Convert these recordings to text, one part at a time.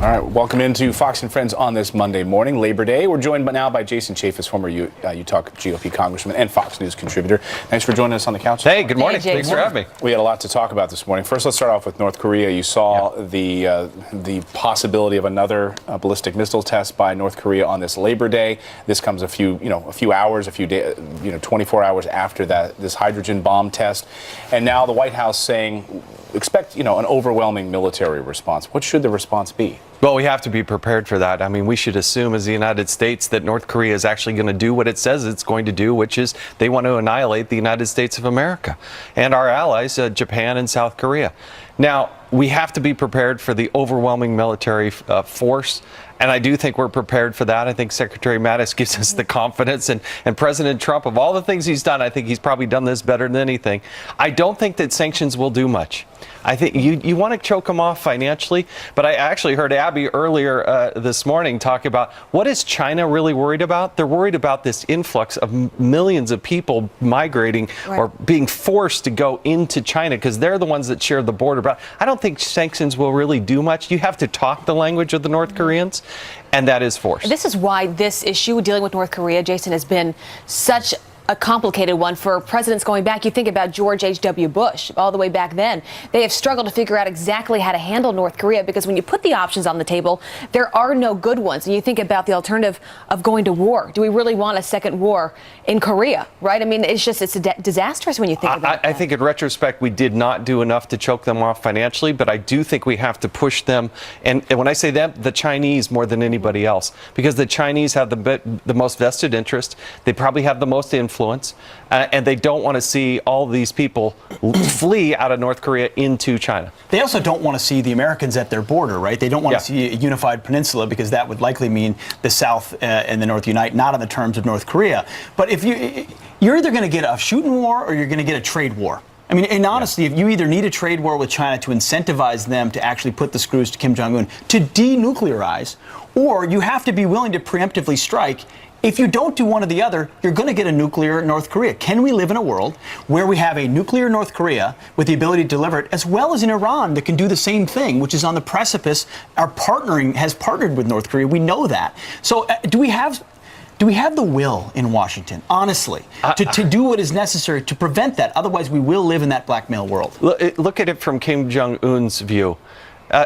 All right, welcome into Fox and Friends on this Monday morning, Labor Day. We're joined now by Jason Chaffetz, former Utah GOP congressman and Fox News contributor. Thanks for joining us on the couch. Hey, good morning. Hey, thanks for having me. We had a lot to talk about this morning. First, let's start off with North Korea. You saw the possibility of another ballistic missile test by North Korea on this Labor Day. This comes a few hours, 24 hours after this hydrogen bomb test, and now the White House saying expect an overwhelming military response. What should the response be? Well, we have to be prepared for that. I mean, we should assume as the United States that North Korea is actually going to do what it says it's going to do, which is they want to annihilate the United States of America and our allies, Japan and South Korea. Now, we have to be prepared for the overwhelming military force. And I do think we're prepared for that. I think Secretary Mattis gives us the confidence. And President Trump, of all the things he's done, I think he's probably done this better than anything. I don't think that sanctions will do much. I think you want to choke them off financially. But I actually heard Abby earlier this morning talk about what is China really worried about? They're worried about this influx of millions of people migrating or being forced to go into China because they're the ones that share the border. But I don't think sanctions will really do much. You have to talk the language of the North Koreans. And that is force. This is why this issue dealing with North Korea, Jason, has been such a complicated one for presidents going back. You think about George H.W. Bush all the way back then. They have struggled to figure out exactly how to handle North Korea because when you put the options on the table, there are no good ones. And you think about the alternative of going to war. Do we really want a second war in Korea, right? I mean, it's disastrous when you think about it. I think in retrospect, we did not do enough to choke them off financially, but I do think we have to push them. And when I say them, the Chinese more than anybody else, because the Chinese have the most vested interest. They probably have the most influence. And they don't want to see all these people flee out of North Korea into China. They also don't want to see the Americans at their border, right? They don't want to see a unified peninsula because that would likely mean the South and the North unite, not on the terms of North Korea. But if you're either going to get a shooting war or you're going to get a trade war. I mean, and honestly, if you either need a trade war with China to incentivize them to actually put the screws to Kim Jong-un to denuclearize, or you have to be willing to preemptively strike. If you don't do one or the other, you're going to get a nuclear North Korea. Can we live in a world where we have a nuclear North Korea with the ability to deliver it, as well as in Iran that can do the same thing, which is on the precipice, has partnered with North Korea. We know that. So do we have the will in Washington, honestly, to do what is necessary to prevent that? Otherwise, we will live in that blackmail world. Look at it from Kim Jong-un's view.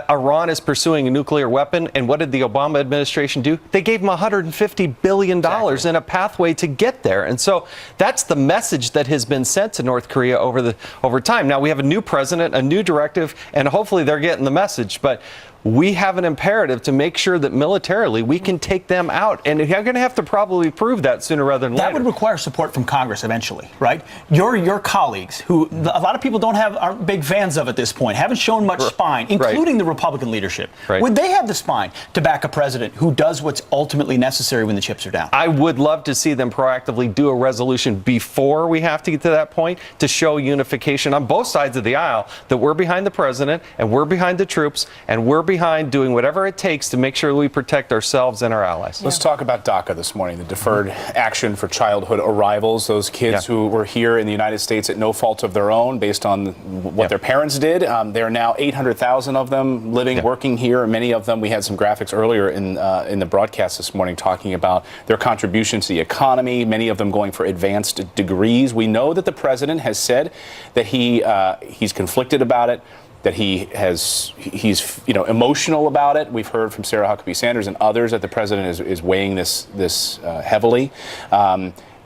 Iran is pursuing a nuclear weapon, and what did the Obama administration do? They gave them $150 billion in a pathway to get there. And so that's the message that has been sent to North Korea over time. Now, we have a new president, a new directive, and hopefully they're getting the message. But we have an imperative to make sure that militarily we can take them out. And you're going to have to probably prove that sooner rather than later. That would require support from Congress eventually, right? Your colleagues, who a lot of people aren't big fans of at this point, haven't shown much spine, including the Republican leadership. Would they have the spine to back a president who does what's ultimately necessary when the chips are down? I would love to see them proactively do a resolution before we have to get to that point to show unification on both sides of the aisle that we're behind the president and we're behind the troops and we're behind doing whatever it takes to make sure we protect ourselves and our allies. Let's talk about DACA this morning, the Deferred Action for Childhood Arrivals. Those kids who were here in the United States at no fault of their own based on what their parents did. There are now 800,000 of them living, working here. Many of them, we had some graphics earlier in the broadcast this morning talking about their contributions to the economy, many of them going for advanced degrees. We know that the president has said that he's conflicted about it, that he's emotional about it. We've heard from Sarah Huckabee Sanders and others that the president is weighing this heavily.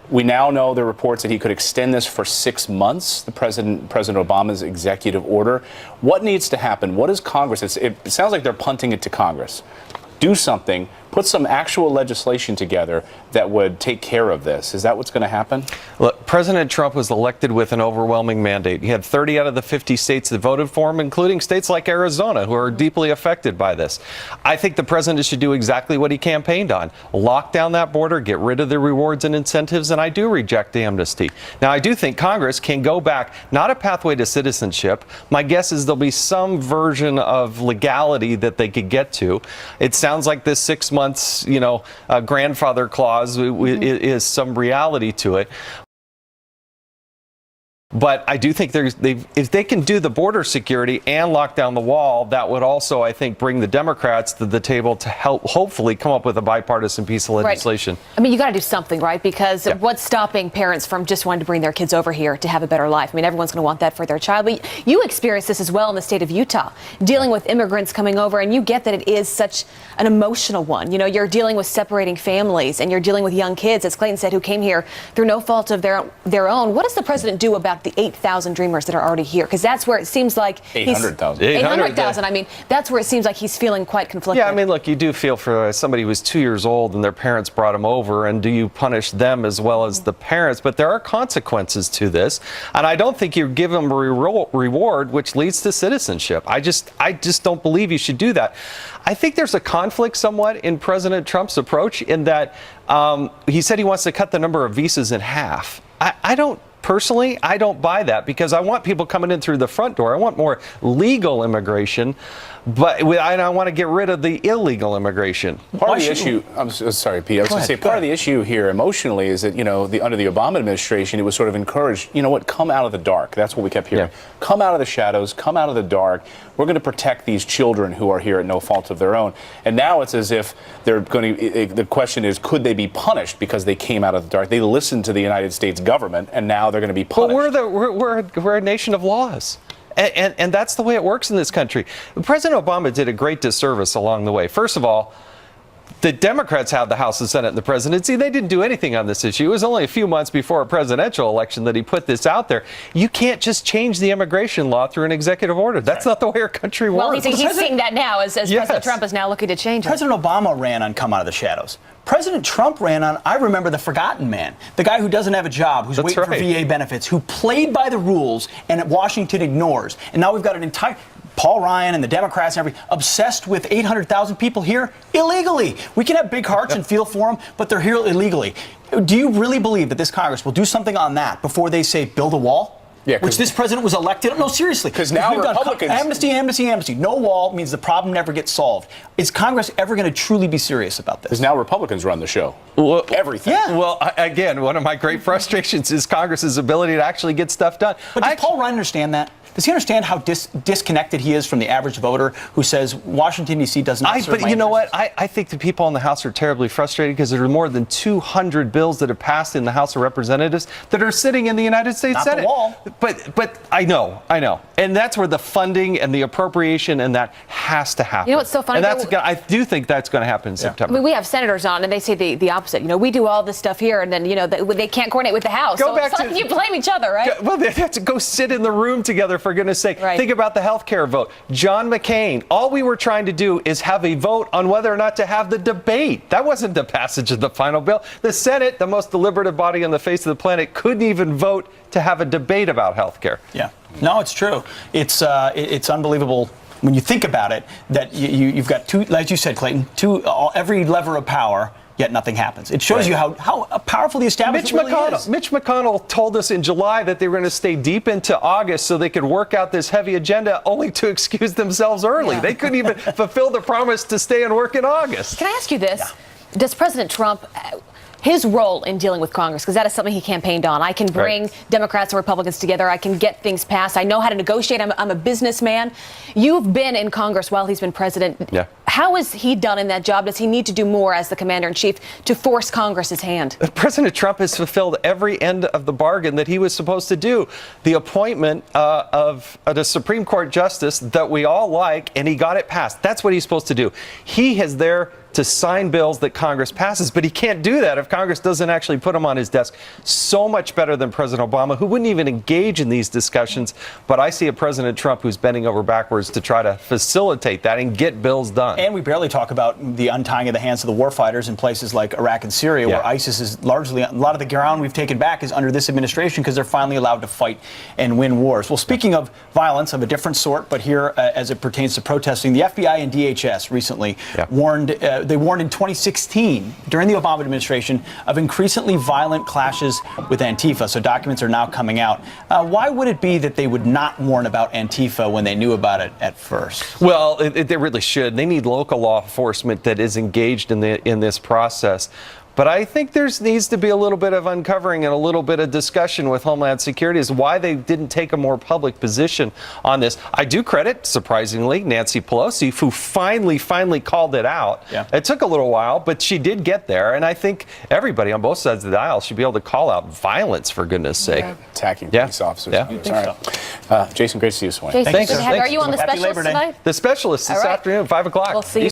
We now know the reports that he could extend this for 6 months, President Obama's executive order. What needs to happen? What is Congress? It sounds like they're punting it to Congress. Do something. Put some actual legislation together that would take care of this. Is that what's going to happen? Look, President Trump was elected with an overwhelming mandate. He had 30 out of the 50 states that voted for him, including states like Arizona, who are deeply affected by this. I think the president should do exactly what he campaigned on. Lock down that border, get rid of the rewards and incentives, and I do reject amnesty. Now, I do think Congress can go back, not a pathway to citizenship. My guess is there'll be some version of legality that they could get to. It sounds like this 6 months, grandfather clause is some reality to it. But I do think if they can do the border security and lock down the wall, that would also, I think, bring the Democrats to the table to help hopefully come up with a bipartisan piece of legislation. Right. I mean, you got to do something, right? Because what's stopping parents from just wanting to bring their kids over here to have a better life? I mean, everyone's going to want that for their child. But you experienced this as well in the state of Utah, dealing with immigrants coming over, and you get that it is such an emotional one. You know, you're dealing with separating families, and you're dealing with young kids, as Clayton said, who came here through no fault of their own. What does the president do about the 8,000 dreamers that are already here? Because that's where it seems like 800,000. 800,000. I mean, that's where it seems like he's feeling quite conflicted. Yeah, I mean, look, you do feel for somebody who was 2 years old and their parents brought them over, and do you punish them as well as the parents? But there are consequences to this, and I don't think you give them a reward which leads to citizenship. I just don't believe you should do that. I think there's a conflict somewhat in President Trump's approach in that he said he wants to cut the number of visas in half. Personally, I don't buy that, because I want people coming in through the front door. I want more legal immigration, but I want to get rid of the illegal immigration. Part of the issue, I'm sorry, Pete, I was going to say, part of the issue here emotionally is that, under the Obama administration, it was sort of encouraged, come out of the dark. That's what we kept hearing. Yeah. Come out of the shadows, come out of the dark. We're going to protect these children who are here at no fault of their own. And now it's as if they're going to, the question is, could they be punished because they came out of the dark? They listened to the United States government, and now they're going to be punished. But we're a nation of laws. And that's the way it works in this country. President Obama did a great disservice along the way. First of all, the Democrats have the House, the Senate, and the presidency. They didn't do anything on this issue. It was only a few months before a presidential election that he put this out there. You can't just change the immigration law through an executive order. That's not the way our country works. Well, he's seeing that now as President Trump is now looking to change it. President Obama ran on come out of the shadows. President Trump ran on, I remember the forgotten man, the guy who doesn't have a job, who's waiting for VA benefits, who played by the rules and Washington ignores. And now we've got an entire... Paul Ryan and the Democrats and everything, obsessed with 800,000 people here illegally. We can have big hearts and feel for them, but they're here illegally. Do you really believe that this Congress will do something on that before they say build a wall? Yeah, which this president was elected. No, seriously. Because now Republicans... Amnesty. No wall means the problem never gets solved. Is Congress ever going to truly be serious about this? Because now Republicans run the show. Well, everything. Yeah. Well, again, one of my great frustrations is Congress's ability to actually get stuff done. But does Paul Ryan understand that? Does he understand how disconnected he is from the average voter who says Washington, D.C. does not serve my But you know what? interests? I think the people in the House are terribly frustrated because there are more than 200 bills that have passed in the House of Representatives that are sitting in the United States Not Senate. the wall. But I know. And that's where the funding and the appropriation and that has to happen. You know what's so funny? And I do think that's going to happen in September. I mean, we have senators on, and they say the opposite. We do all this stuff here, and then, they can't coordinate with the House. Go back to, you blame each other, right? Well, they have to go sit in the room together, for goodness sake. Right. Think about the health care vote. John McCain, all we were trying to do is have a vote on whether or not to have the debate. That wasn't the passage of the final bill. The Senate, the most deliberative body on the face of the planet, couldn't even vote to have a debate about health care. Yeah. No, it's true. It's unbelievable when you think about it that you've got two, like you said, Clayton, every lever of power. Yet nothing happens. It shows you how powerful the establishment really is. Mitch McConnell told us in July that they were going to stay deep into August so they could work out this heavy agenda, only to excuse themselves early. Yeah. They couldn't even fulfill the promise to stay and work in August. Can I ask you this? Does President Trump... his role in dealing with Congress, because that is something he campaigned on. I can bring Democrats and Republicans together. I can get things passed. I know how to negotiate. I'm a businessman. You've been in Congress while he's been president. Yeah. How is he done in that job? Does he need to do more as the commander-in-chief to force Congress's hand? President Trump has fulfilled every end of the bargain that he was supposed to do. The appointment of a Supreme Court justice that we all like, and he got it passed. That's what he's supposed to do. He is there to sign bills that Congress passes, but he can't do that if Congress doesn't actually put them on his desk. So much better than President Obama, who wouldn't even engage in these discussions. But I see a President Trump who's bending over backwards to try to facilitate that and get bills done. And we barely talk about the untying of the hands of the warfighters in places like Iraq and Syria, where ISIS is largely, a lot of the ground we've taken back is under this administration because they're finally allowed to fight and win wars. Well, speaking of violence of a different sort, but here as it pertains to protesting, the FBI and DHS recently warned they warned in 2016 during the Obama administration of increasingly violent clashes with Antifa. So documents are now coming out. Why would it be that they would not warn about Antifa when they knew about it at first? Well, they really should. They need local law enforcement that is engaged in this process. But I think there needs to be a little bit of uncovering and a little bit of discussion with Homeland Security as why they didn't take a more public position on this. I do credit, surprisingly, Nancy Pelosi, who finally called it out. Yeah. It took a little while, but she did get there. And I think everybody on both sides of the aisle should be able to call out violence, for goodness sake. Attacking Yeah. police officers. Yeah. All right. Jason, great to see you this morning. Jason, Thanks. good to have you. Are you on the Happy specialist Labor Day. tonight? The specialist this All right. afternoon, 5 o'clock. We'll see you.